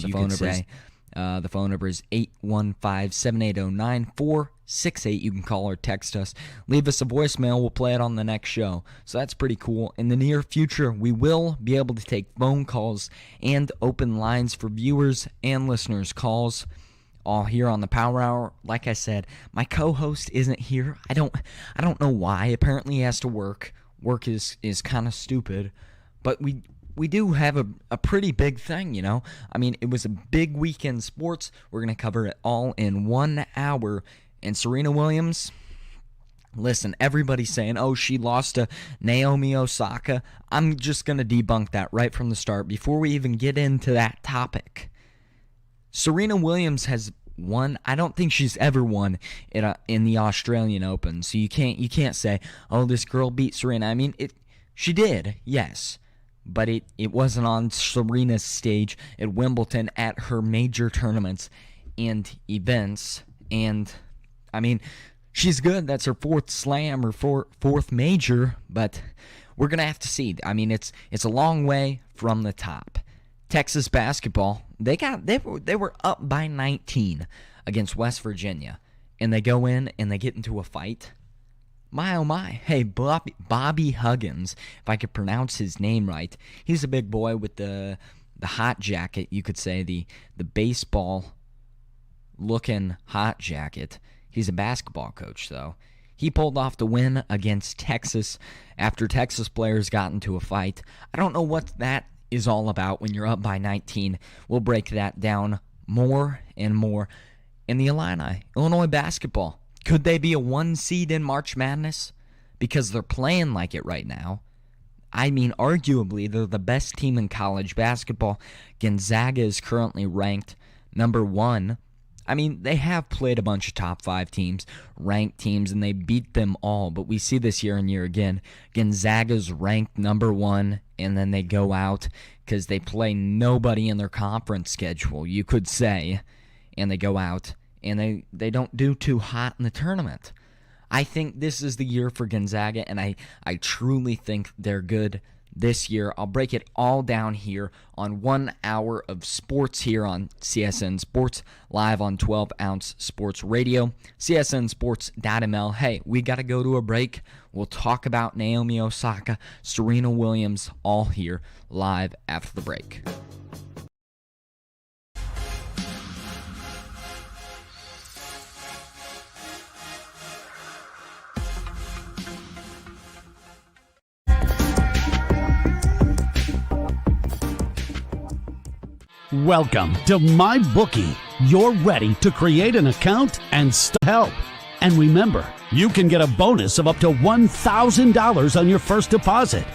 The phone number is 815-780-9468. You can call or text us. Leave us a voicemail. We'll play it on the next show. So that's pretty cool. In the near future, we will be able to take phone calls and open lines for viewers and listeners' calls all here on the Power Hour. Like I said, my co-host isn't here. I don't know why. Apparently he has to work. Work is kind of stupid. But we do have a pretty big thing, you know? I mean, it was a big weekend sports. We're going to cover it all in 1 hour. And Serena Williams, listen, everybody's saying, oh, she lost to Naomi Osaka. I'm just going to debunk that right from the start before we even get into that topic. Serena Williams has won. I don't think she's ever won in the Australian Open. So you can't say, oh, this girl beat Serena. I mean, she did, yes. But it wasn't on Serena's stage at Wimbledon at her major tournaments and events. And, I mean, she's good. That's her fourth slam or fourth major. But we're going to have to see. I mean, it's a long way from the top. Texas basketball, they were up by 19 against West Virginia. And they go in and they get into a fight. My, oh my. Hey, Bobby Huggins, if I could pronounce his name right. He's a big boy with the hot jacket, you could say, the baseball-looking hot jacket. He's a basketball coach, though. He pulled off the win against Texas after Texas players got into a fight. I don't know what that is all about when you're up by 19. We'll break that down more and more. In the Illinois basketball. Could they be a 1 seed in March Madness? Because they're playing like it right now. I mean, arguably, they're the best team in college basketball. Gonzaga is currently ranked number 1. I mean, they have played a bunch of top 5 teams, ranked teams, and they beat them all. But we see this year and year again. Gonzaga's ranked number 1, and then they go out because they play nobody in their conference schedule, you could say, and they go out. And they don't do too hot in the tournament. I think this is the year for Gonzaga, and I truly think they're good this year. I'll break it all down here on 1 hour of sports here on CSN Sports, live on 12-ounce sports radio, csnsports.ml. Hey, we got to go to a break. We'll talk about Naomi Osaka, Serena Williams, all here live after the break. Welcome to MyBookie. You're ready to create an account and help. And remember, you can get a bonus of up to $1,000 on your first deposit.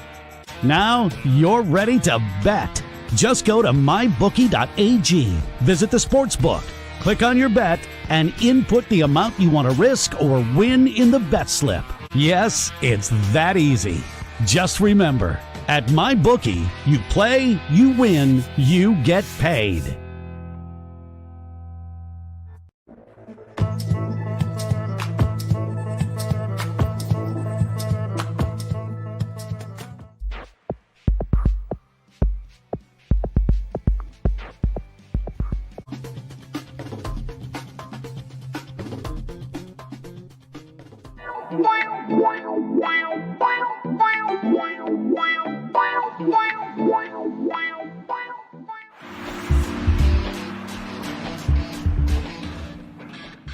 Now you're ready to bet. Just go to mybookie.ag, visit the sportsbook, click on your bet, and input the amount you want to risk or win in the bet slip. Yes, it's that easy. Just remember, at MyBookie, you play, you win, you get paid.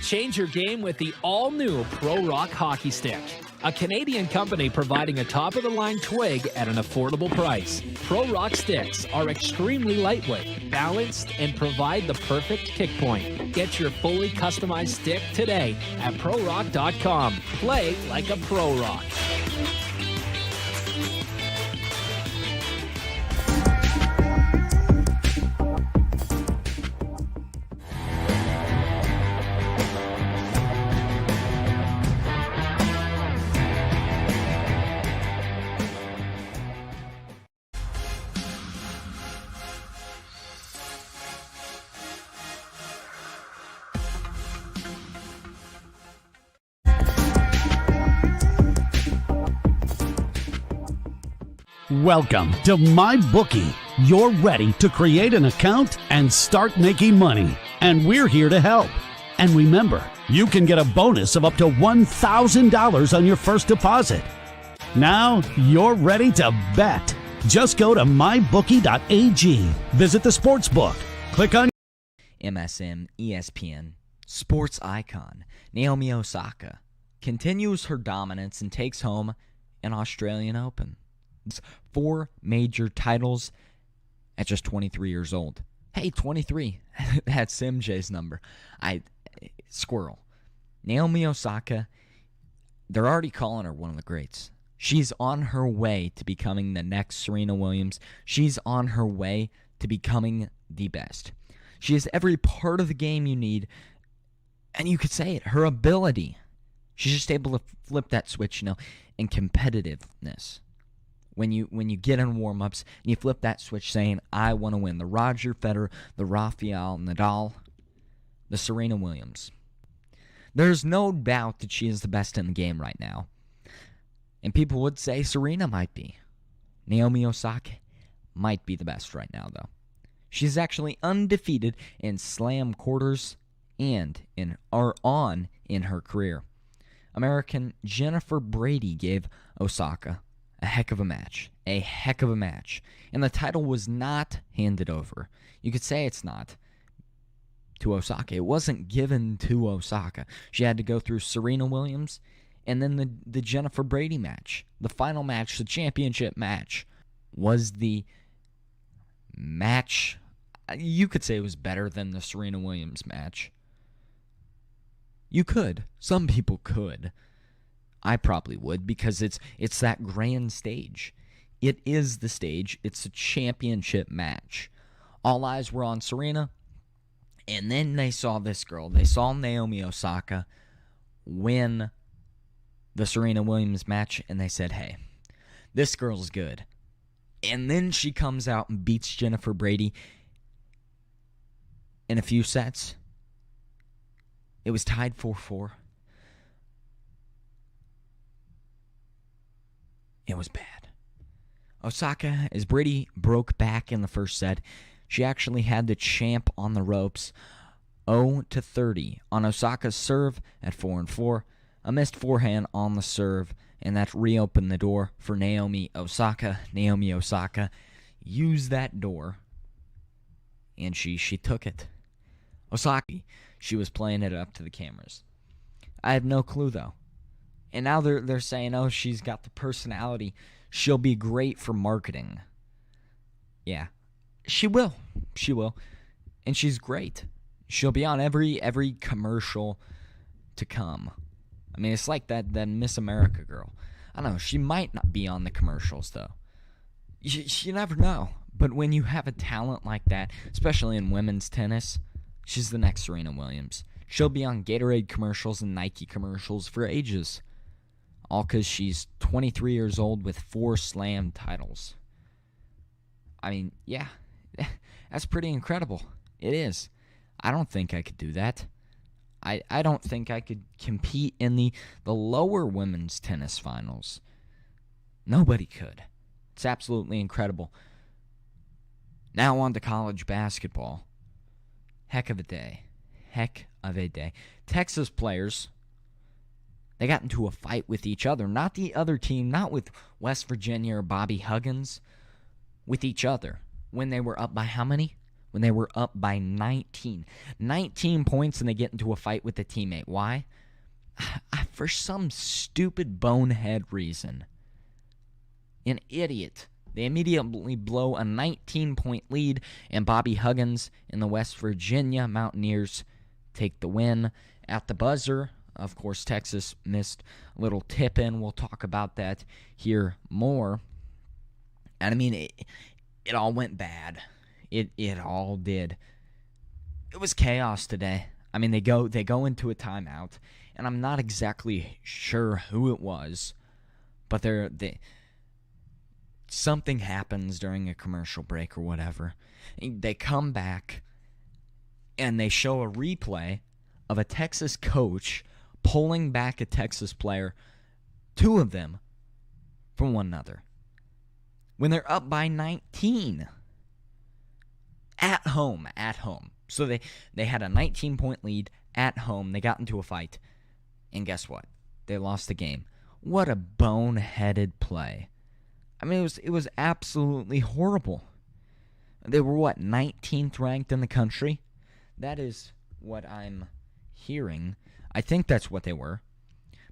Change your game with the all-new Pro Rock Hockey Stick, a Canadian company providing a top-of-the-line twig at an affordable price. Pro Rock sticks are extremely lightweight, balanced, and provide the perfect kick point. Get your fully customized stick today at ProRock.com. Play like a Pro Rock. Welcome to MyBookie. you're ready to create an account and start making money. And we're here to help. And remember, you can get a bonus of up to $1,000 on your first deposit. Now you're ready to bet. Just go to mybookie.ag, visit the sportsbook, click on MSN, ESPN, sports icon Naomi Osaka continues her dominance and takes home an Australian Open. 4 major titles at just 23 years old. Hey, 23. That's MJ's number. Squirrel. Naomi Osaka, they're already calling her one of the greats. She's on her way to becoming the next Serena Williams. She's on her way to becoming the best. She has every part of the game you need, and you could say it, her ability. She's just able to flip that switch, and competitiveness. When you get in warm-ups and you flip that switch saying, I want to win. The Roger Federer, the Rafael Nadal, the Serena Williams. There's no doubt that she is the best in the game right now. And people would say Serena might be. Naomi Osaka might be the best right now, though. She's actually undefeated in slam quarters and in her career. American Jennifer Brady gave Osaka a heck of a match. A heck of a match. And the title was not handed over. You could say it's not to Osaka. It wasn't given to Osaka. She had to go through Serena Williams and then the Jennifer Brady match. The final match, the championship match, was the match. You could say it was better than the Serena Williams match. You could. Some people could. I probably would, because it's that grand stage. It is the stage. It's a championship match. All eyes were on Serena, and then they saw this girl. They saw Naomi Osaka win the Serena Williams match, and they said, hey, this girl's good. And then she comes out and beats Jennifer Brady in a few sets. It was tied 4-4. It was bad. Osaka, as Brady broke back in the first set, she actually had the champ on the ropes, 0-30 on Osaka's serve at 4-4. A missed forehand on the serve, and that reopened the door for Naomi Osaka. Naomi Osaka used that door, and she took it. Osaka, she was playing it up to the cameras. I have no clue, though. And now they're saying, oh, she's got the personality. She'll be great for marketing. Yeah, she will. She will. And she's great. She'll be on every commercial to come. I mean, it's like that Miss America girl. I don't know. She might not be on the commercials, though. You never know. But when you have a talent like that, especially in women's tennis, she's the next Serena Williams. She'll be on Gatorade commercials and Nike commercials for ages. All because she's 23 years old with 4 slam titles. I mean, yeah, that's pretty incredible. It is. I don't think I could do that. I don't think I could compete in the lower women's tennis finals. Nobody could. It's absolutely incredible. Now on to college basketball. Heck of a day. Heck of a day. Texas players, they got into a fight with each other. Not the other team, not with West Virginia or Bobby Huggins. With each other. When they were up by how many? When they were up by 19. 19 points and they get into a fight with a teammate. Why? For some stupid bonehead reason. An idiot. They immediately blow a 19-point lead, and Bobby Huggins and the West Virginia Mountaineers take the win at the buzzer. Of course, Texas missed a little tip-in. We'll talk about that here more. And I mean, it all went bad. It all did. It was chaos today. I mean, they go into a timeout, and I'm not exactly sure who it was, but something happens during a commercial break or whatever. They come back, and they show a replay of a Texas coach pulling back a Texas player, 2 of them, from one another, when they're up by 19. At home. So they had a 19-point lead at home. They got into a fight. And guess what? They lost the game. What a boneheaded play. I mean, it was absolutely horrible. They were, 19th ranked in the country? That is what I'm hearing. I think that's what they were.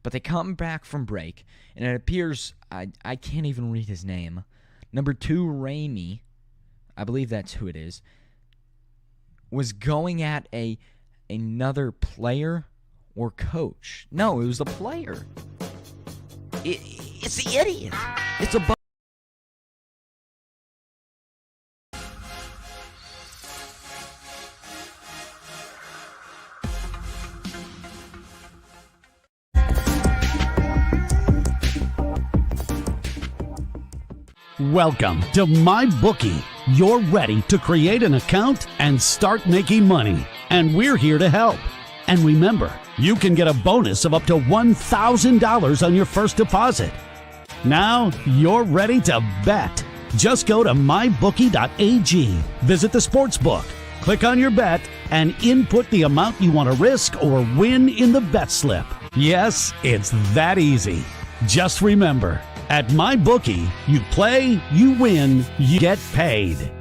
But they come back from break, and it appears, I can't even read his name. Number 2, Ramey, I believe that's who it is, was going at another player or coach. No, it was the player. It's the idiot. It's a Welcome to MyBookie. You're ready to create an account and start making money, and we're here to help. And remember, you can get a bonus of up to $1,000 on your first deposit. Now you're ready to bet. Just go to mybookie.ag, visit the sportsbook, click on your bet, and input the amount you want to risk or win in the bet slip. Yes, it's that easy. Just remember, at MyBookie, you play, you win, you get paid.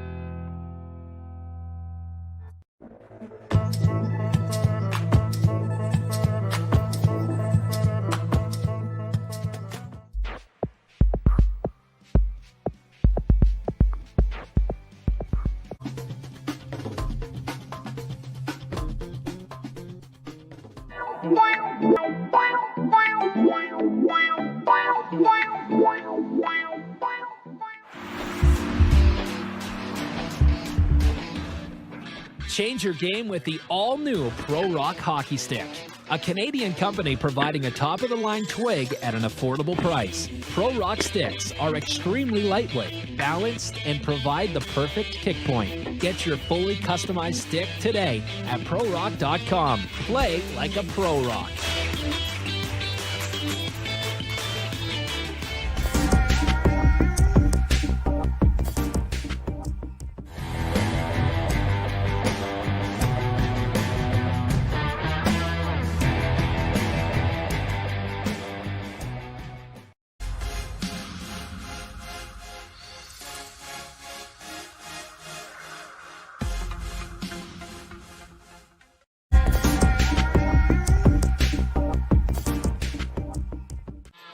Change your game with the all-new Pro Rock Hockey Stick, a Canadian company providing a top-of-the-line twig at an affordable price. Pro Rock sticks are extremely lightweight, balanced, and provide the perfect kick point. Get your fully customized stick today at ProRock.com. Play like a Pro Rock.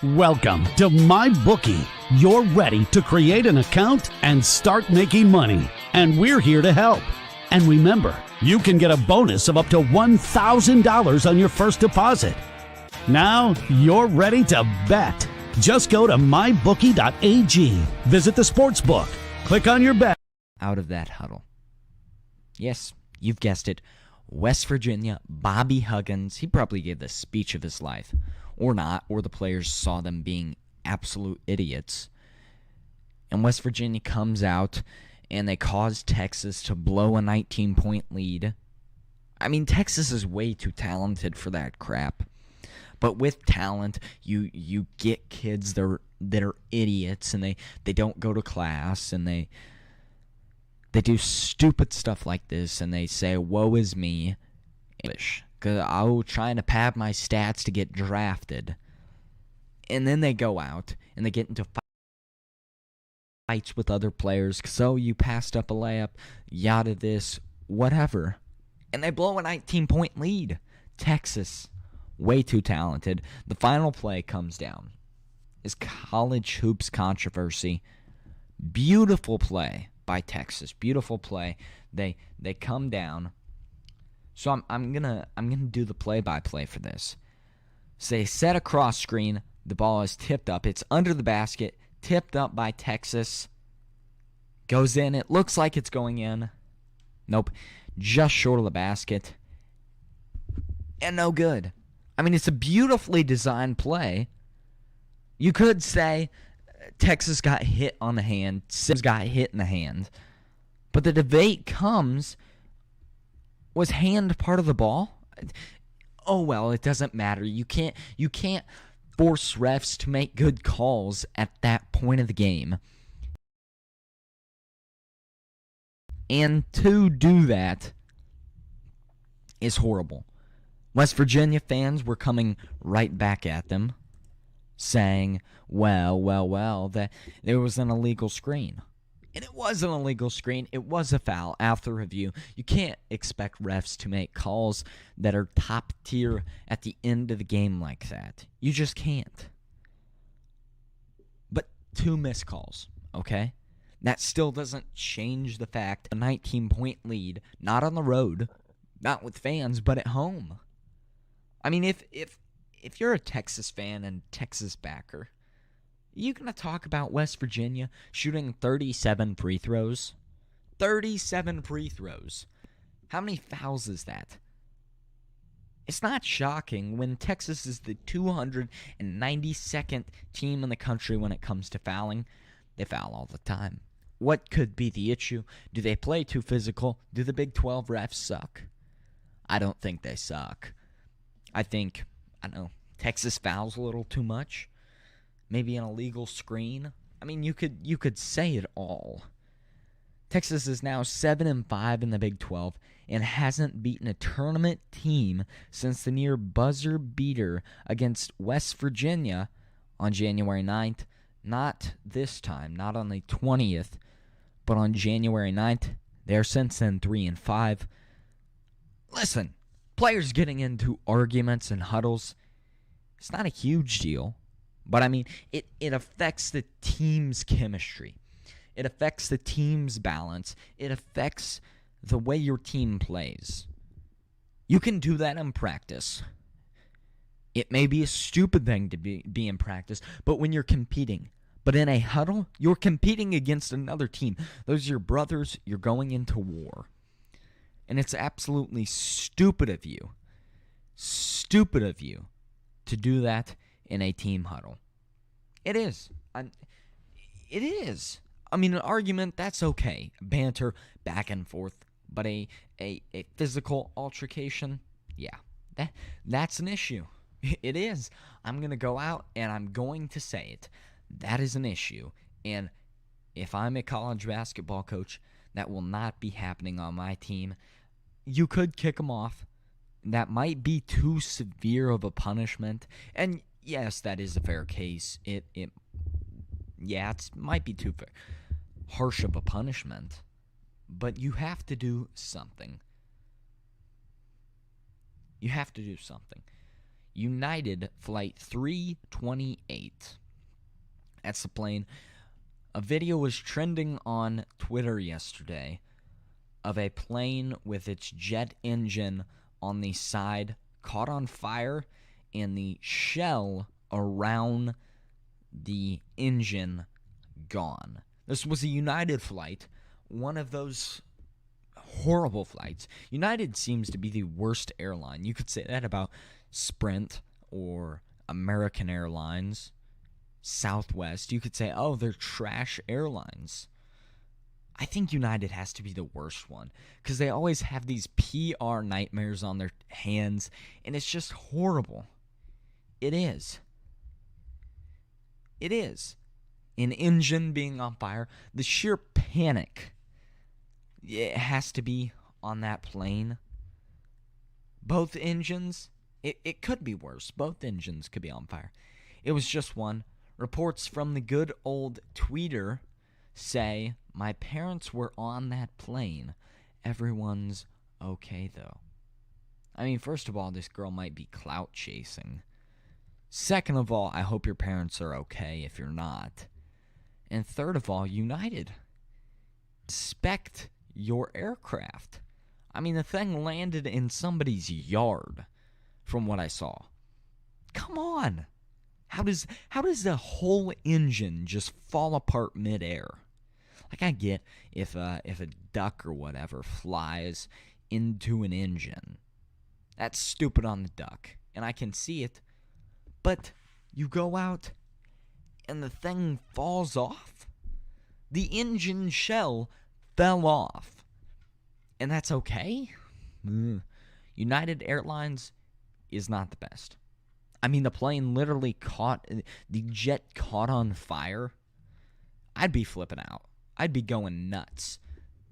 Welcome to MyBookie. You're ready to create an account and start making money, and we're here to help. And remember, you can get a bonus of up to $1,000 on your first deposit. Now you're ready to bet. Just go to mybookie.ag, visit the sportsbook, click on your bet. out of that huddle. Yes, you've guessed it. West Virginia, Bobby Huggins, he probably gave the speech of his life. Or not, or the players saw them being absolute idiots. And West Virginia comes out, and they cause Texas to blow a 19-point lead. I mean, Texas is way too talented for that crap. But with talent, you get kids that are idiots, and they don't go to class, and they do stupid stuff like this, and they say, woe is me, English, because I'm trying to pad my stats to get drafted. And then they go out, and they get into fights with other players, so you passed up a layup, yada this, whatever. And they blow a 19-point lead. Texas, way too talented. The final play comes down. Is college hoops controversy. Beautiful play by Texas. Beautiful play. They come down. So I'm gonna do the play-by-play for this. So they set a cross screen. The ball is tipped up. It's under the basket. Tipped up by Texas. Goes in. It looks like it's going in. Nope. Just short of the basket. And no good. I mean, it's a beautifully designed play. You could say Texas got hit on the hand, Sims got hit in the hand. But the debate comes, was hand part of the ball? Oh well, it doesn't matter. You can't force refs to make good calls at that point of the game. And to do that is horrible. West Virginia fans were coming right back at them, saying, well, that there was an illegal screen. And it was an illegal screen. It was a foul after review. You can't expect refs to make calls that are top tier at the end of the game like that. You just can't. But 2 missed calls, okay? That still doesn't change the fact a 19-point lead, not on the road, not with fans, but at home. I mean, if you're a Texas fan and Texas backer, you going to talk about West Virginia shooting 37 free throws? 37 free throws. How many fouls is that? It's not shocking when Texas is the 292nd team in the country when it comes to fouling. They foul all the time. What could be the issue? Do they play too physical? Do the Big 12 refs suck? I don't think they suck. I think, Texas fouls a little too much. Maybe an illegal screen. I mean, you could say it all. Texas is now 7-5 in the Big 12 and hasn't beaten a tournament team since the near buzzer beater against West Virginia on January 9th. Not this time, not on the 20th, but on January 9th. They're since then 3-5. Listen, players getting into arguments and huddles, it's not a huge deal. But, I mean, it affects the team's chemistry. It affects the team's balance. It affects the way your team plays. You can do that in practice. It may be a stupid thing to be in practice, but when you're competing. But in a huddle, you're competing against another team. Those are your brothers. You're going into war. And it's absolutely stupid of you to do that in a team huddle. It is. It is. I mean, an argument, that's okay. Banter, back and forth. But a physical altercation, yeah, that's an issue. It is. I'm going to go out and I'm going to say it. That is an issue. And if I'm a college basketball coach, that will not be happening on my team. You could kick them off. That might be too severe of a punishment. And yes, that is a fair case. It might be too harsh of a punishment. But you have to do something. You have to do something. United Flight 328. That's the plane. A video was trending on Twitter yesterday of a plane with its jet engine on the side caught on fire and the shell around the engine gone. This was a United flight, one of those horrible flights. United seems to be the worst airline. You could say that about Sprint or American Airlines, Southwest. You could say, oh, they're trash airlines. I think United has to be the worst one because they always have these PR nightmares on their hands, and it's just horrible. It is. It is. An engine being on fire, the sheer panic it has to be on that plane. Both engines, it could be worse. Both engines could be on fire. It was just one. Reports from the good old tweeter say, my parents were on that plane. Everyone's okay, though. I mean, first of all, this girl might be clout chasing. Second of all, I hope your parents are okay if you're not. And third of all, United, inspect your aircraft. I mean, the thing landed in somebody's yard, from what I saw. Come on. How does the whole engine just fall apart midair? Like, I get if a duck or whatever flies into an engine. That's stupid on the duck, and I can see it. But you go out and the thing falls off. The engine shell fell off. And that's okay? United Airlines is not the best. I mean, the plane literally the jet caught on fire. I'd be flipping out. I'd be going nuts.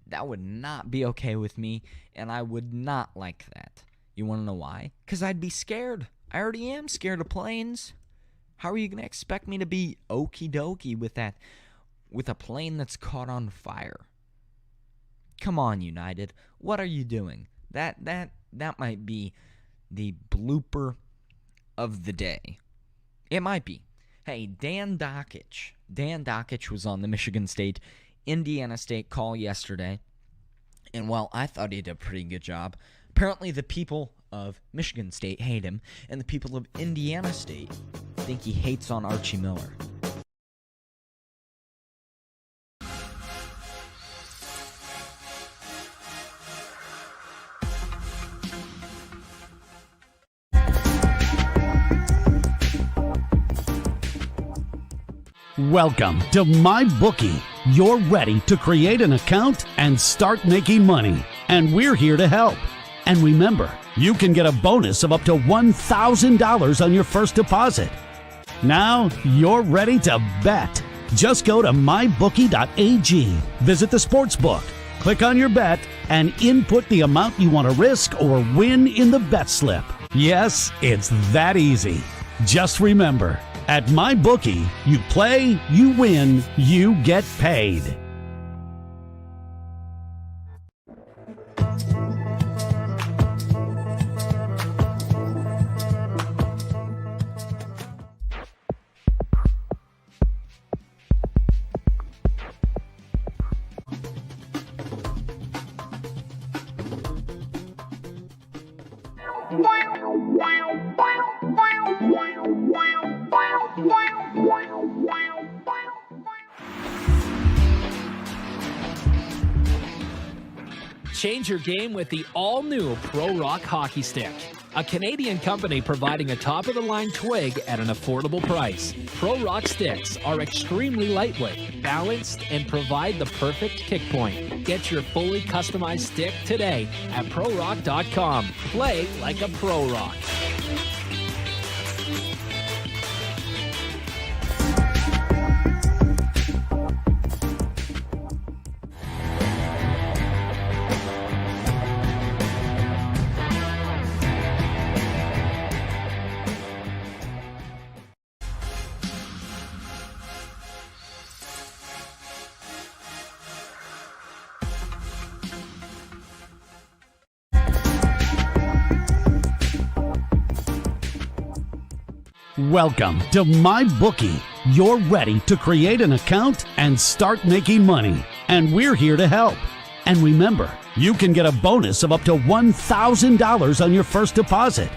That would not be okay with me, and I would not like that. You want to know why? Because I'd be scared. I already am scared of planes. How are you going to expect me to be okie dokie with that, with a plane that's caught on fire? Come on, United. What are you doing? That might be the blooper of the day. It might be. Hey, Dan Dockich was on the Michigan State, Indiana State call yesterday. And while I thought he did a pretty good job, apparently the people of Michigan State hate him, and the people of Indiana State think he hates on Archie Miller. Welcome to MyBookie. You're ready to create an account and start making money, and we're here to help. And remember, you can get a bonus of up to $1,000 on your first deposit. Now you're ready to bet. Just go to mybookie.ag, visit the sportsbook, click on your bet, and input the amount you want to risk or win in the bet slip. Yes, it's that easy. Just remember, at MyBookie, you play, you win, you get paid. Change your game with the all-new Pro Rock Hockey Stick, a Canadian company providing a top-of-the-line twig at an affordable price. Pro Rock sticks are extremely lightweight, balanced, and provide the perfect kick point. Get your fully customized stick today at ProRock.com. Play like a Pro Rock. Welcome to MyBookie. You're ready to create an account and start making money, and we're here to help. And remember, you can get a bonus of up to $1,000 on your first deposit.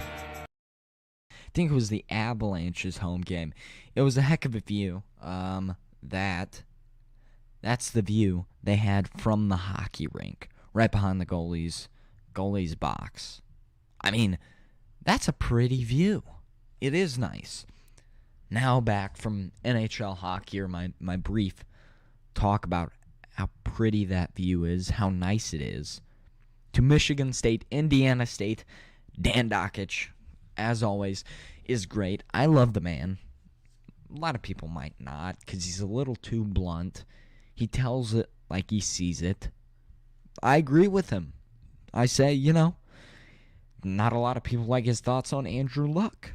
I think it was the Avalanche's home game. It was a heck of a view. That's the view they had from the hockey rink, right behind the goalie's box. I mean, that's a pretty view. It is nice. Now back from NHL hockey, or my brief talk about how pretty that view is, how nice it is, to Michigan State, Indiana State. Dan Dockich, as always, is great. I love the man. A lot of people might not, because he's a little too blunt. He tells it like he sees it. I agree with him. I say, not a lot of people like his thoughts on Andrew Luck.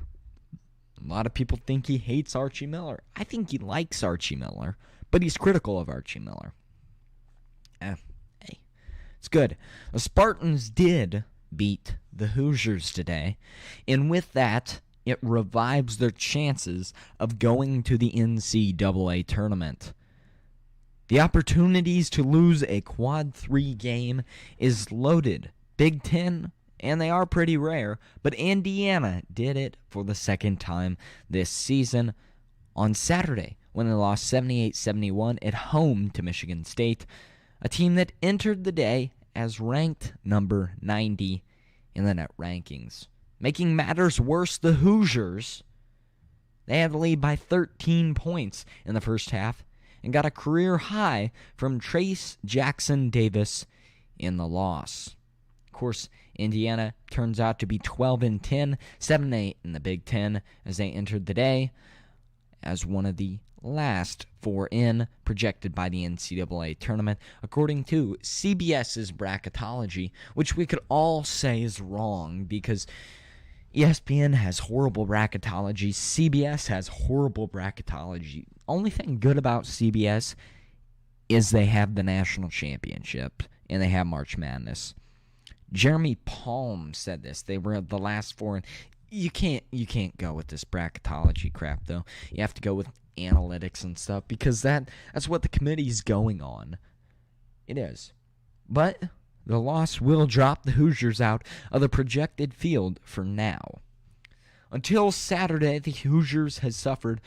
A lot of people think he hates Archie Miller. I think he likes Archie Miller, but he's critical of Archie Miller. Hey, it's good. The Spartans did beat the Hoosiers today, and with that, it revives their chances of going to the NCAA tournament. The opportunities to lose a quad 3 game is loaded. Big Ten, and they are pretty rare, but Indiana did it for the second time this season on Saturday when they lost 78-71 at home to Michigan State, a team that entered the day as ranked number 90 in the net rankings. Making matters worse, the Hoosiers, they had the lead by 13 points in the first half and got a career high from Trace Jackson Davis in the loss. Of course, Indiana turns out to be 12-10, 7-8 in the Big Ten as they entered the day as one of the last four in projected by the NCAA tournament, according to CBS's bracketology, which we could all say is wrong because ESPN has horrible bracketology. CBS has horrible bracketology. Only thing good about CBS is they have the national championship and they have March Madness. Jeremy Palm said this. They were the last four. You can't go with this bracketology crap though. You have to go with analytics and stuff because that's what the committee's going on. It is. But the loss will drop the Hoosiers out of the projected field for now. Until Saturday, the Hoosiers has suffered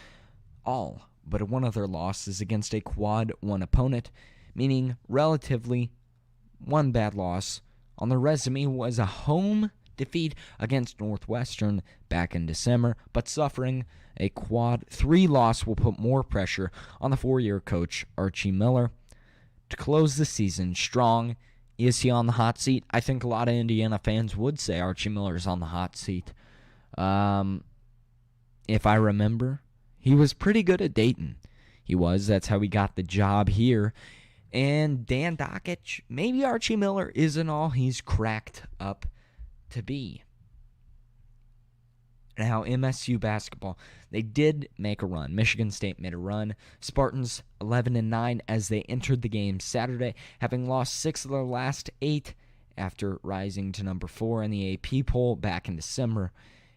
all but one of their losses against a Quad 1 opponent, meaning relatively one bad loss on their resume was a home defeat against Northwestern back in December, but suffering a Quad 3 loss will put more pressure on the four-year coach Archie Miller to close the season strong. Is he on the hot seat? I think a lot of Indiana fans would say Archie Miller is on the hot seat. If I remember, he was pretty good at Dayton. He was. That's how he got the job here. And Dan Dockich, maybe Archie Miller isn't all he's cracked up to be. Now, MSU basketball, they did make a run. Michigan State made a run. Spartans 11-9 as they entered the game Saturday, having lost 6 of their last 8 after rising to number 4 in the AP poll back in December.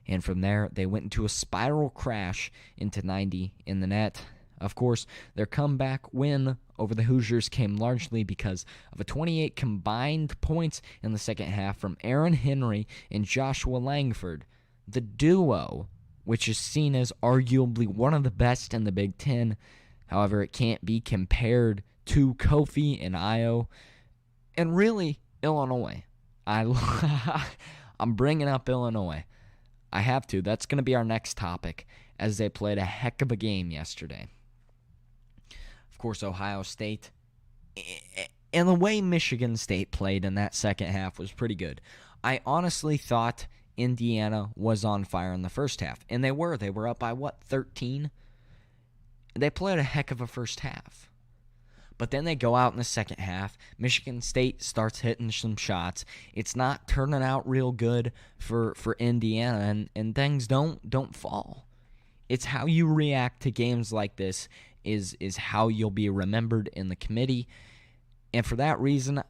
And from there, they went into a spiral crash into 90 in the net. Of course, their comeback win over the Hoosiers came largely because of a 28 combined points in the second half from Aaron Henry and Joshua Langford. The duo, which is seen as arguably one of the best in the Big Ten. However, it can't be compared to Kofi and Io, and really, Illinois. I'm bringing up Illinois. I have to. That's going to be our next topic, as they played a heck of a game yesterday. Of course, Ohio State. And the way Michigan State played in that second half was pretty good. I honestly thought Indiana was on fire in the first half. And they were. They were up by, 13? They played a heck of a first half. But then they go out in the second half. Michigan State starts hitting some shots. It's not turning out real good for Indiana, and things don't fall. It's how you react to games like this is how you'll be remembered in the committee. And for that reason,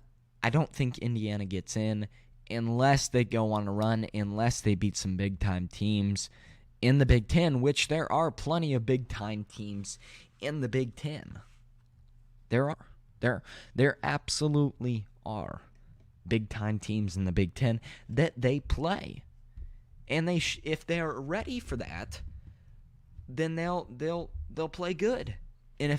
I don't think Indiana gets in unless they go on a run, unless they beat some big-time teams in the Big Ten, which there are plenty of big-time teams in the Big Ten. There absolutely are big-time teams in the Big Ten that they play. And if they're ready for that, then they'll play good. And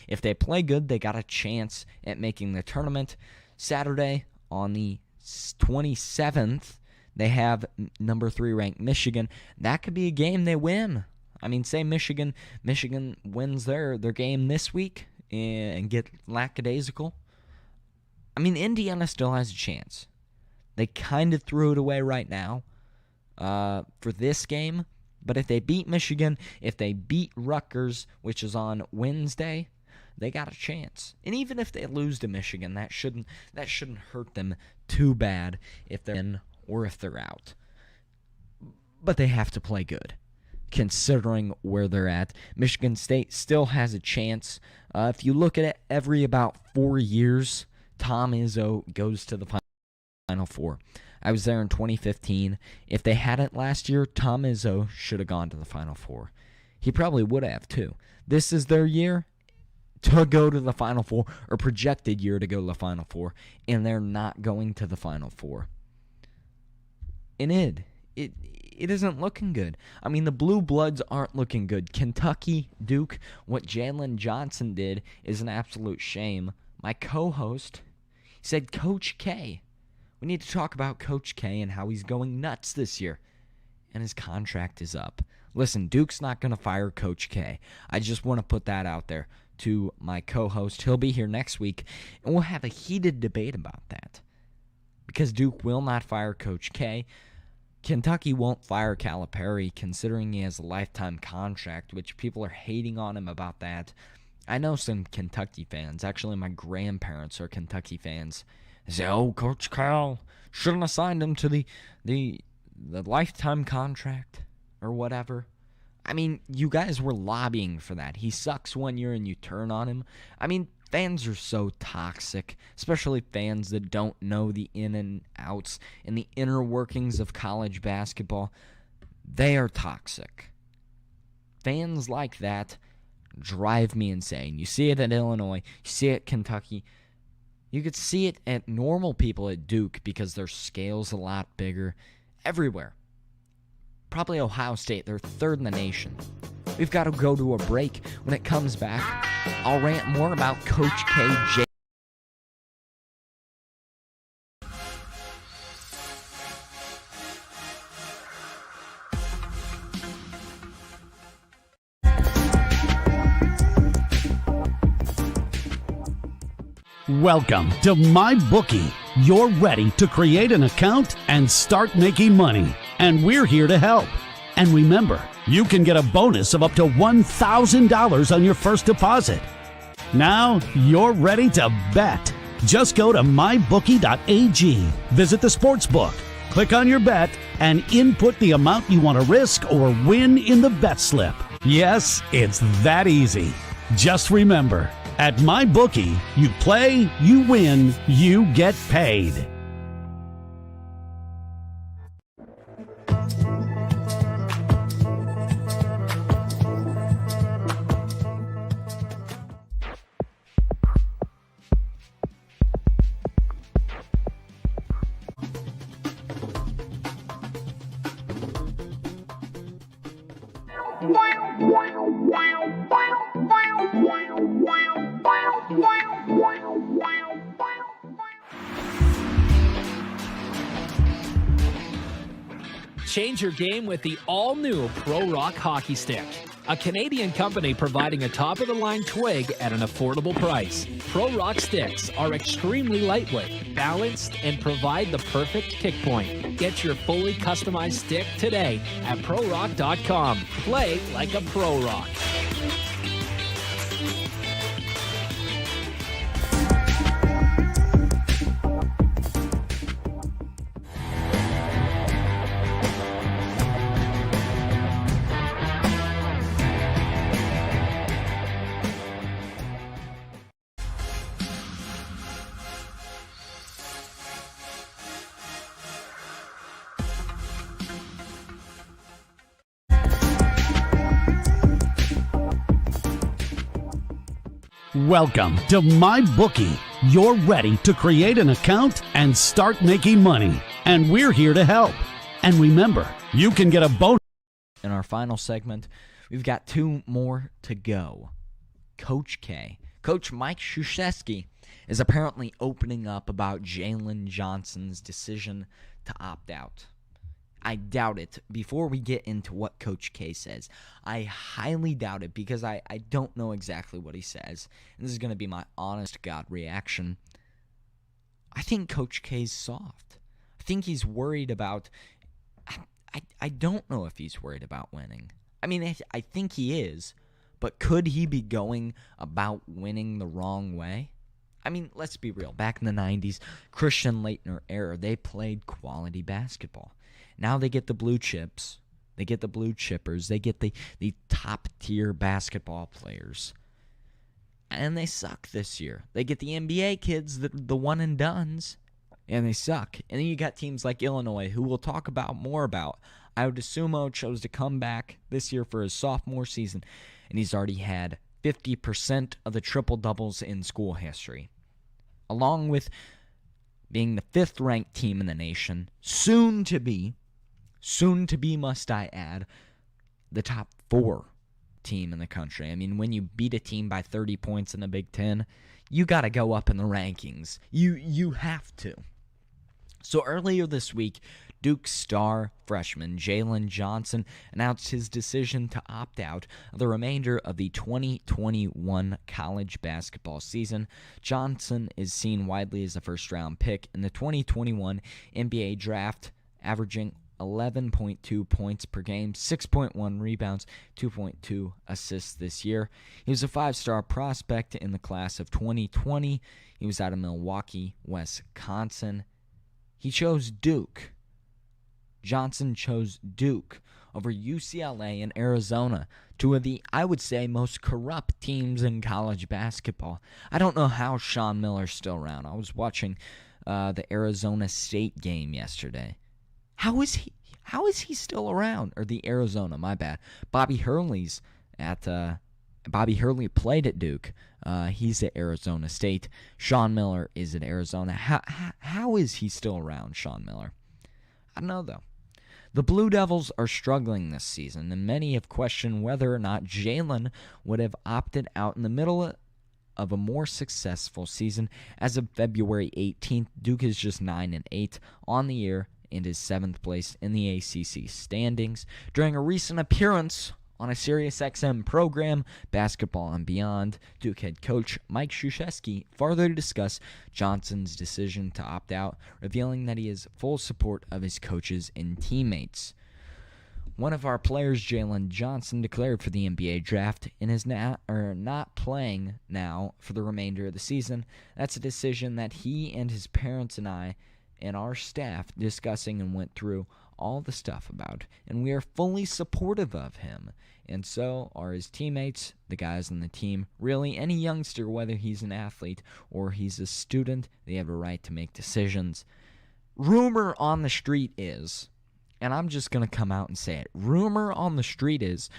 if they play good, they got a chance at making the tournament. Saturday on the 27th, they have number 3 ranked Michigan. That could be a game they win. I mean, say Michigan wins their game this week and get lackadaisical. I mean, Indiana still has a chance. They kind of threw it away right now for this game. But if they beat Michigan, if they beat Rutgers, which is on Wednesday, they got a chance. And even if they lose to Michigan, that shouldn't hurt them too bad if they're in or if they're out. But they have to play good, considering where they're at. Michigan State still has a chance. If you look at it, every about 4 years, Tom Izzo goes to the Final Four. I was there in 2015. If they hadn't last year, Tom Izzo should have gone to the Final Four. He probably would have, too. This is their year to go to the Final Four, or projected year to go to the Final Four, and they're not going to the Final Four. And it isn't looking good. I mean, the Blue Bloods aren't looking good. Kentucky, Duke, what Jalen Johnson did is an absolute shame. My co-host said Coach K. We need to talk about Coach K and how he's going nuts this year. And his contract is up. Listen, Duke's not going to fire Coach K. I just want to put that out there to my co-host. He'll be here next week, and we'll have a heated debate about that. Because Duke will not fire Coach K. Kentucky won't fire Calipari considering he has a lifetime contract, which people are hating on him about that. I know some Kentucky fans. Actually, my grandparents are Kentucky fans. They say, "Oh, Coach Cal shouldn't have signed him to the lifetime contract or whatever." I mean, you guys were lobbying for that. He sucks one year and you turn on him. I mean, fans are so toxic, especially fans that don't know the in and outs and the inner workings of college basketball. They are toxic. Fans like that drive me insane. You see it at Illinois. You see it at Kentucky. You could see it at normal people at Duke because their scale's a lot bigger. Everywhere. Probably Ohio State. They're third in the nation. We've got to go to a break. When it comes back, I'll rant more about Coach KJ. Welcome to MyBookie. You're ready to create an account and start making money. And we're here to help. And remember, you can get a bonus of up to $1,000 on your first deposit. Now you're ready to bet. Just go to mybookie.ag, visit the sportsbook, click on your bet, and input the amount you want to risk or win in the bet slip. Yes, it's that easy. Just remember, at MyBookie, you play, you win, you get paid. Change your game with the all-new Pro Rock Hockey Stick, a Canadian company providing a top-of-the-line twig at an affordable price. Pro Rock sticks are extremely lightweight, balanced, and provide the perfect kick point. Get your fully customized stick today at ProRock.com. Play like a Pro Rock. Welcome to MyBookie. You're ready to create an account and start making money. And we're here to help. And remember, you can get a bonus. In our final segment, we've got two more to go. Coach K. Coach Mike Krzyzewski is apparently opening up about Jalen Johnson's decision to opt out. I doubt it. Before we get into what Coach K says, I highly doubt it because I don't know exactly what he says. And this is going to be my honest God reaction. I think Coach K's soft. I think he's worried about... I don't know if he's worried about winning. I mean, I think he is. But could he be going about winning the wrong way? I mean, let's be real. Back in the 90s, Christian Laettner era, they played quality basketball. Now they get the blue chips. They get the blue chippers. They get the top-tier basketball players. And they suck this year. They get the NBA kids, the one-and-dones, and they suck. And then you got teams like Illinois, who we'll talk about more about. Ayo Dosunmu chose to come back this year for his sophomore season, and he's already had 50% of the triple-doubles in school history. Along with being the fifth-ranked team in the nation, soon to be, must I add, the top 4 team in the country. I mean, when you beat a team by 30 points in the Big Ten, you got to go up in the rankings. You have to. So earlier this week, Duke star freshman Jalen Johnson announced his decision to opt out of the remainder of the 2021 college basketball season. Johnson is seen widely as a first-round pick in the 2021 NBA draft, averaging 11.2 points per game, 6.1 rebounds, 2.2 assists this year. He was a 5-star prospect in the class of 2020. He was out of Milwaukee, Wisconsin. He chose Duke. Johnson chose Duke over UCLA and Arizona, two of the, I would say, most corrupt teams in college basketball. I don't know how Sean Miller's still around. I was watching the Arizona State game yesterday. How is he still around? Or the Arizona, my bad. Bobby Hurley played at Duke. He's at Arizona State. Sean Miller is at Arizona. How is he still around, Sean Miller? I don't know, though. The Blue Devils are struggling this season, and many have questioned whether or not Jalen would have opted out in the middle of a more successful season. As of February 18th, Duke is just 9-8 on the year and is 7th place in the ACC standings. During a recent appearance on a SiriusXM program, Basketball and Beyond, Duke head coach Mike Krzyzewski further discussed Johnson's decision to opt out, revealing that he has full support of his coaches and teammates. One of our players, Jalen Johnson, declared for the NBA draft and is not playing now for the remainder of the season. That's a decision that he and his parents and I and our staff discussing and went through all the stuff about, and we are fully supportive of him. And so are his teammates, the guys on the team. Really, any youngster, whether he's an athlete or he's a student, they have a right to make decisions. Rumor on the street is, and I'm just going to come out and say it, rumor on the street is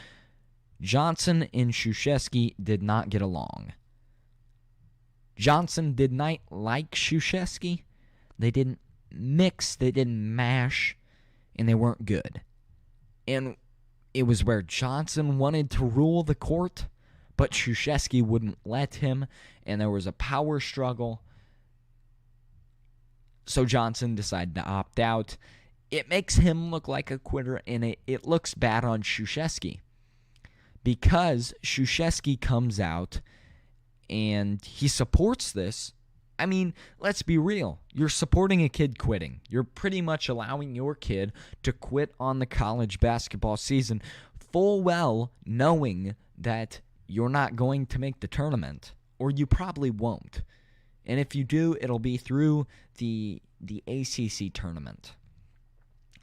Johnson and Krzyzewski did not get along. Johnson did not like Krzyzewski. They didn't mix, they didn't mash, and they weren't good. And it was where Johnson wanted to rule the court, but Krzyzewski wouldn't let him, and there was a power struggle. So Johnson decided to opt out. It makes him look like a quitter, and it looks bad on Krzyzewski, because Krzyzewski comes out and he supports this. I mean, let's be real. You're supporting a kid quitting. You're pretty much allowing your kid to quit on the college basketball season, full well knowing that you're not going to make the tournament, or you probably won't. And if you do, it'll be through the ACC tournament.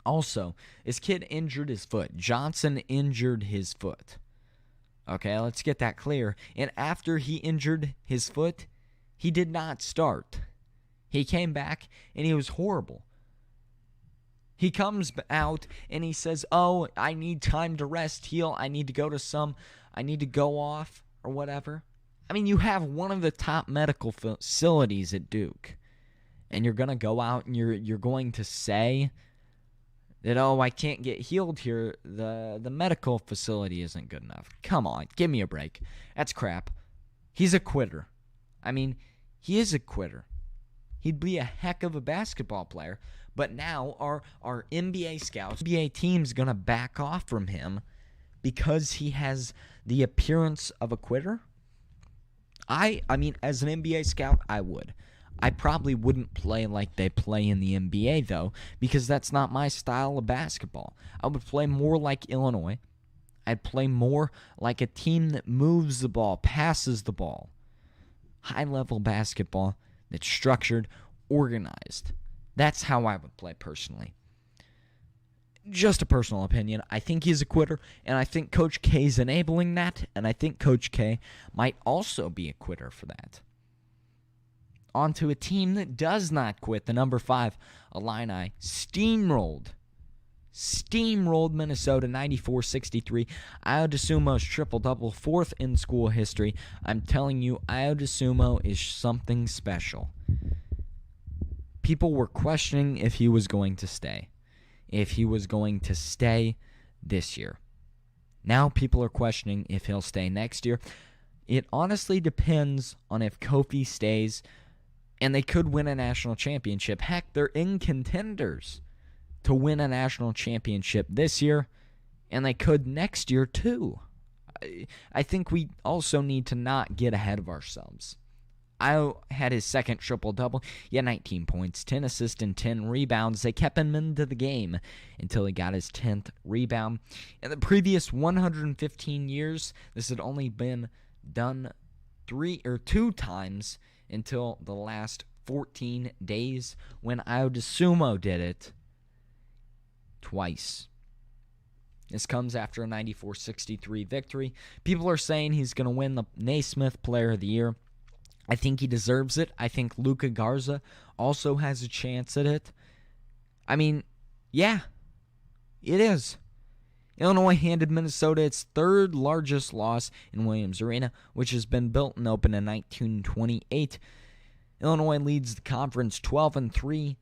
Also, his kid injured his foot. Johnson injured his foot. Okay, let's get that clear. And after he injured his foot, he did not start. He came back, and he was horrible. He comes out, and he says, oh, I need time to rest, heal. I need to go off, or whatever. I mean, you have one of the top medical facilities at Duke, and you're going to go out, and you're going to say that, oh, I can't get healed here. The medical facility isn't good enough. Come on, give me a break. That's crap. He's a quitter. I mean, he is a quitter. He'd be a heck of a basketball player, but now our NBA scouts, NBA team's going to back off from him because he has the appearance of a quitter? I mean, as an NBA scout, I would. I probably wouldn't play like they play in the NBA, though, because that's not my style of basketball. I would play more like Illinois. I'd play more like a team that moves the ball, passes the ball. High-level basketball that's structured, organized. That's how I would play personally. Just a personal opinion. I think he's a quitter, and I think Coach K's enabling that, and I think Coach K might also be a quitter for that. On to a team that does not quit. The number 5 Illini steamrolled Minnesota 94-63. Ayo Dosunmu's triple-double, 4th in school history. I'm telling you, Ayo Dosunmu is something special. People were questioning if he was going to stay. If he was going to stay this year. Now people are questioning if he'll stay next year. It honestly depends on if Kofi stays, and they could win a national championship. Heck, they're in contenders to win a national championship this year, and they could next year too. I think we also need to not get ahead of ourselves. Io had his second triple-double. He had 19 points, 10 assists, and 10 rebounds. They kept him into the game until he got his 10th rebound. In the previous 115 years, this had only been done 2 times until the last 14 days when Io DeSumo did it twice. This comes after a 94-63 victory. People are saying he's going to win the Naismith Player of the Year. I think he deserves it. I think Luka Garza also has a chance at it. I mean, yeah, it is. Illinois handed Minnesota its third largest loss in Williams Arena, which has been built and opened in 1928. Illinois leads the conference 12-3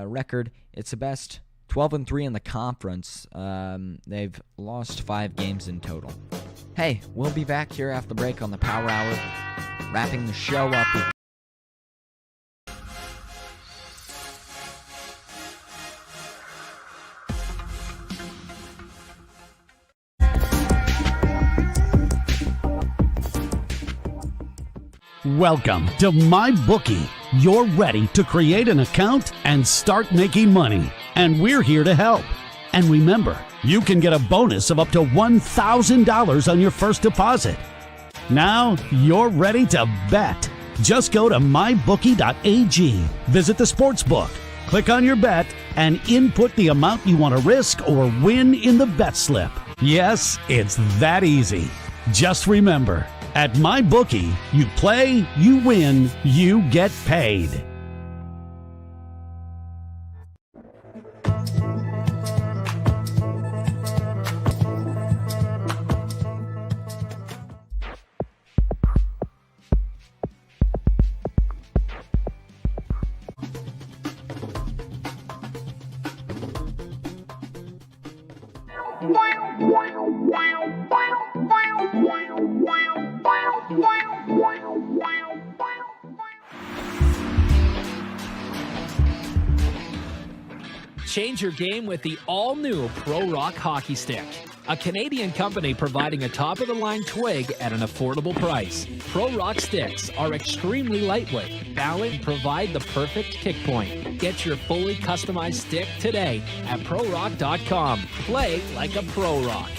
record. It's the best 12-3 in the conference. They've lost 5 games in total. Hey, we'll be back here after the break on the Power Hour, wrapping the show up with Welcome to MyBookie. You're ready to create an account and start making money. And we're here to help. And remember, you can get a bonus of up to $1,000 on your first deposit. Now you're ready to bet. Just go to mybookie.ag, visit the sportsbook, click on your bet, and input the amount you want to risk or win in the bet slip. Yes, it's that easy. Just remember, at MyBookie, you play, you win, you get paid. Change your game with the all-new Pro Rock Hockey Stick, a Canadian company providing a top-of-the-line twig at an affordable price. Pro Rock sticks are extremely lightweight, balanced, and provide the perfect kick point. Get your fully customized stick today at ProRock.com. Play like a Pro Rock.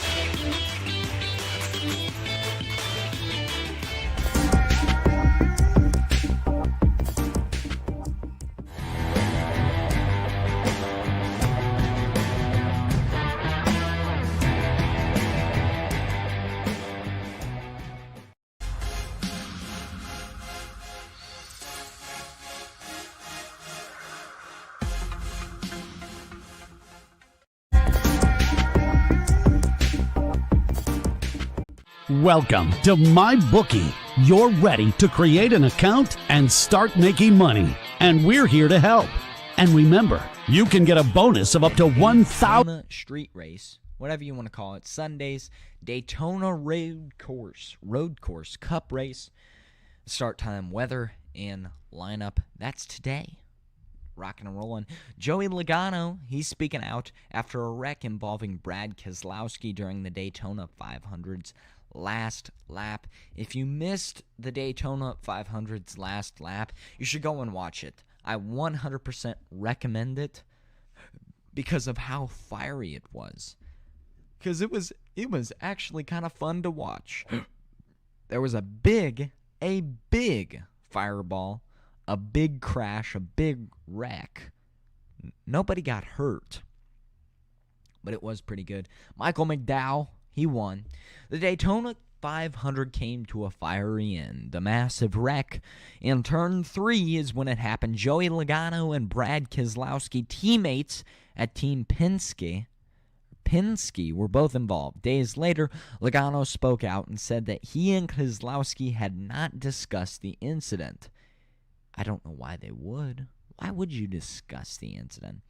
Welcome to MyBookie. You're ready to create an account and start making money. And we're here to help. And remember, you can get a bonus of up to $1,000. Street race, whatever you want to call it. Sunday's Daytona Road Course Cup race. Start time, weather, and lineup. That's today. Rocking and rolling. Joey Logano, he's speaking out after a wreck involving Brad Keselowski during the Daytona 500's last lap. If you missed the Daytona 500's last lap, you should go and watch it. I 100% recommend it because of how fiery it was. Because it was actually kind of fun to watch. There was a big fireball, a big crash, a big wreck. Nobody got hurt, but it was pretty good. Michael McDowell, he won. The Daytona 500 came to a fiery end. The massive wreck in turn 3 is when it happened. Joey Logano and Brad Keselowski, teammates at Team Penske, were both involved. Days later, Logano spoke out and said that he and Keselowski had not discussed the incident. I don't know why they would. Why would you discuss the incident?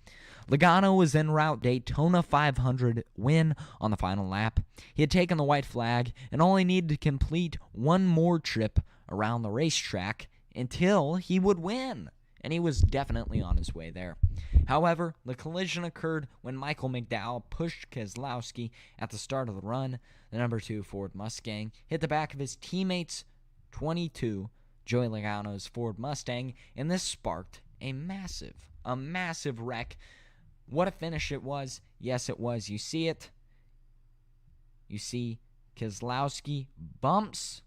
Logano was en route Daytona 500 win on the final lap. He had taken the white flag and only needed to complete one more trip around the racetrack until he would win. And he was definitely on his way there. However, the collision occurred when Michael McDowell pushed Keselowski at the start of the run. The number 2 Ford Mustang hit the back of his teammate's 22 Joey Logano's Ford Mustang, and this sparked a massive wreck. What a finish it was. Yes, it was. You see it. You see Keselowski bumps.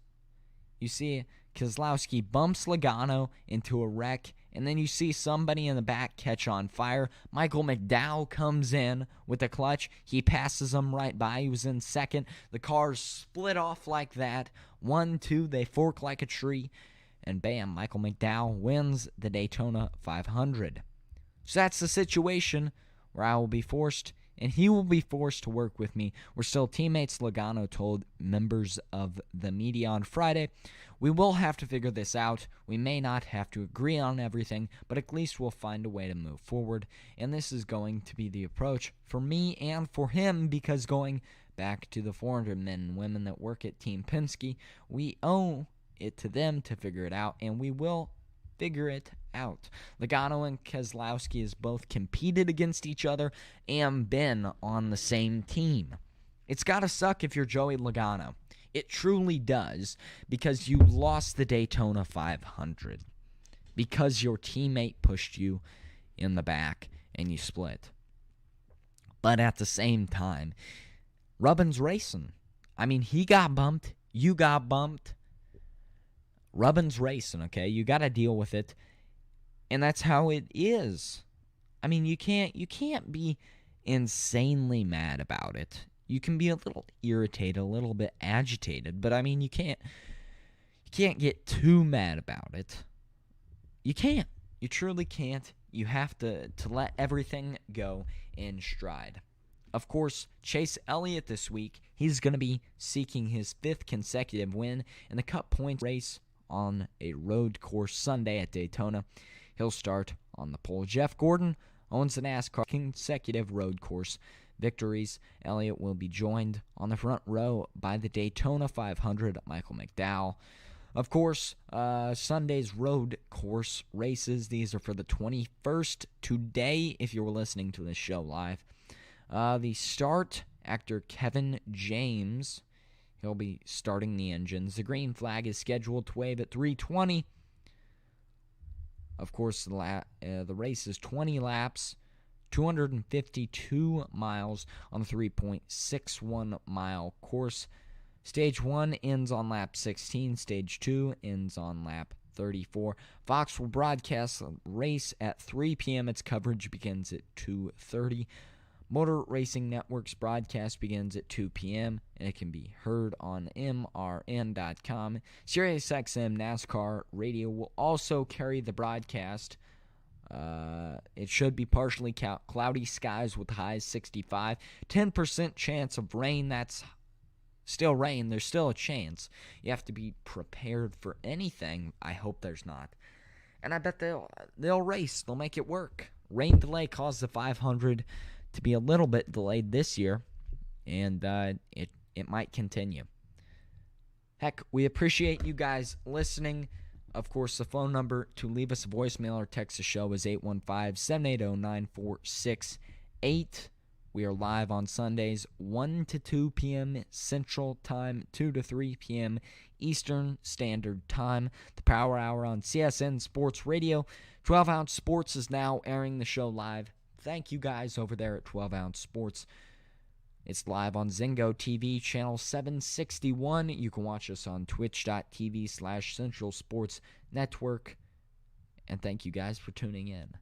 You see Keselowski bumps Logano into a wreck, and then you see somebody in the back catch on fire. Michael McDowell comes in with a clutch. He passes him right by. He was in second. The cars split off like that. 1, 2, they fork like a tree. And bam, Michael McDowell wins the Daytona 500. So that's the situation where I will be forced, and he will be forced to work with me. We're still teammates, Logano told members of the media on Friday. We will have to figure this out. We may not have to agree on everything, but at least we'll find a way to move forward. And this is going to be the approach for me and for him, because going back to the 400 men and women that work at Team Penske, we owe it to them to figure it out, and we will figure it out. Logano and Keselowski has both competed against each other and been on the same team. It's got to suck if you're Joey Logano. It truly does, because you lost the Daytona 500 because your teammate pushed you in the back and you split. But at the same time, rubbin's racing. I mean, he got bumped. You got bumped. Rubbin's racing, okay? You got to deal with it. And that's how it is. I mean, you can't be insanely mad about it. You can be a little irritated, a little bit agitated, but I mean, you can't get too mad about it. You can't. You truly can't. You have to let everything go in stride. Of course, Chase Elliott this week, he's going to be seeking his 5th consecutive win in the Cup Points race on a road course Sunday at Daytona. He'll start on the pole. Jeff Gordon owns the NASCAR consecutive road course victories. Elliott will be joined on the front row by the Daytona 500, Michael McDowell. Of course, Sunday's road course races, these are for the 21st today, if you were listening to this show live. The start, actor Kevin James, he'll be starting the engines. The green flag is scheduled to wave at 3:20. Of course, the race is 20 laps, 252 miles on the 3.61-mile course. Stage 1 ends on lap 16. Stage 2 ends on lap 34. Fox will broadcast the race at 3 p.m. Its coverage begins at 2:30. Motor Racing Network's broadcast begins at 2 p.m. and it can be heard on MRN.com. SiriusXM NASCAR Radio will also carry the broadcast. It should be partially cloudy skies with highs 65. 10% chance of rain. That's still rain. There's still a chance. You have to be prepared for anything. I hope there's not. And I bet they'll race. They'll make it work. Rain delay caused the 500 to be a little bit delayed this year, and it might continue. Heck, we appreciate you guys listening. Of course, the phone number to leave us a voicemail or text the show is 815-780-9468. We are live on Sundays, 1 to 2 p.m. Central Time, 2 to 3 p.m. Eastern Standard Time. The Power Hour on CSN Sports Radio. 12 Ounce Sports is now airing the show live. Thank you guys over there at 12 Ounce Sports. It's live on Zingo TV, channel 761. You can watch us on twitch.tv/Central Sports Network. And thank you guys for tuning in.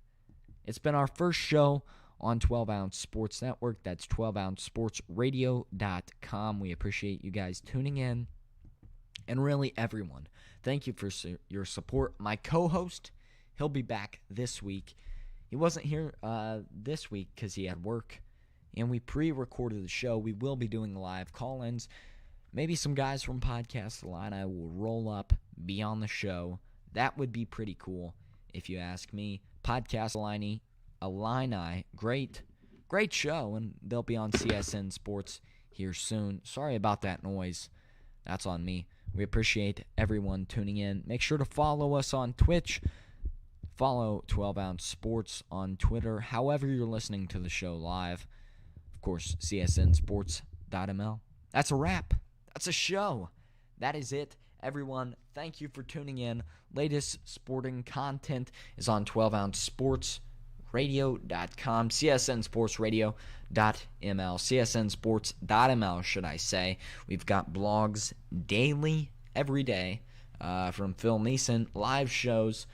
It's been our first show on 12 Ounce Sports Network. That's 12OunceSportsRadio.com. We appreciate you guys tuning in. And really, everyone, thank you for your support. My co-host, he'll be back this week. He wasn't here this week because he had work, and we pre-recorded the show. We will be doing live call-ins. Maybe some guys from Podcast Illini will roll up, be on the show. That would be pretty cool, if you ask me. Podcast Illini, great show, and they'll be on CSN Sports here soon. Sorry about that noise. That's on me. We appreciate everyone tuning in. Make sure to follow us on Twitch. Follow 12 Ounce Sports on Twitter, however you're listening to the show live. Of course, csnsports.ml. That's a wrap. That's a show. That is it. Everyone, thank you for tuning in. Latest sporting content is on 12ouncesportsradio.com, csnsportsradio.ml, csnsports.ml, should I say. We've got blogs daily, every day, from Phil Neeson, live shows,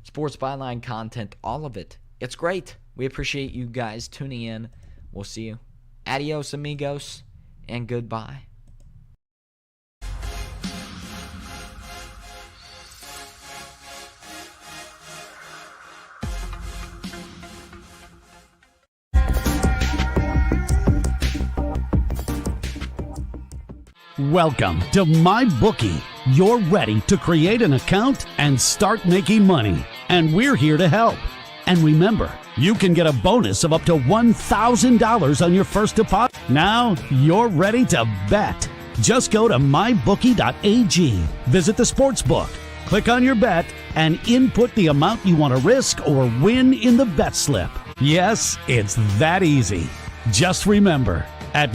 sports byline content, all of it. It's great. We appreciate you guys tuning in. We'll see you. Adios, amigos, and goodbye. Welcome to MyBookie. You're ready to create an account and start making money. And we're here to help. And remember, you can get a bonus of up to $1,000 on your first deposit. Now you're ready to bet. Just go to mybookie.ag, visit the sportsbook, click on your bet, and input the amount you want to risk or win in the bet slip. Yes, it's that easy. Just remember,